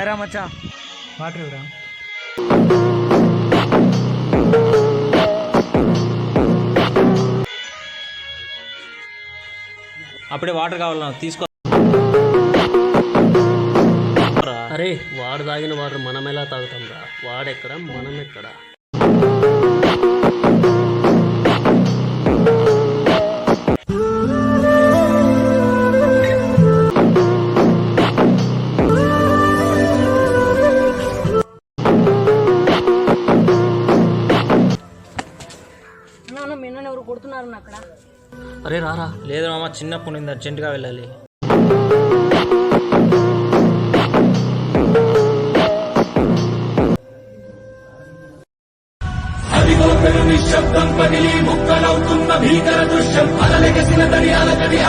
ఏరా మచ్చా వాటర్ ఇవ్వరా. అప్పుడే వాటర్ కావాలి నాకు, తీసుకో. అరే వాడు తాగిన వాటర్ మనం ఎలా తాగుతాం రా? వాడెక్కడ మనం ఎక్కడ? ఎవరు కొడుతున్నారు అక్కడ? అరే రారా. లేదు మామ, చిన్నప్పుడు నేను అర్జెంటుగా వెళ్ళాలి. నిశ్శబ్దం పగిలి ముక్కలవుతున్న భీకర దృశ్యం అలలెగసిన దరి అలకడి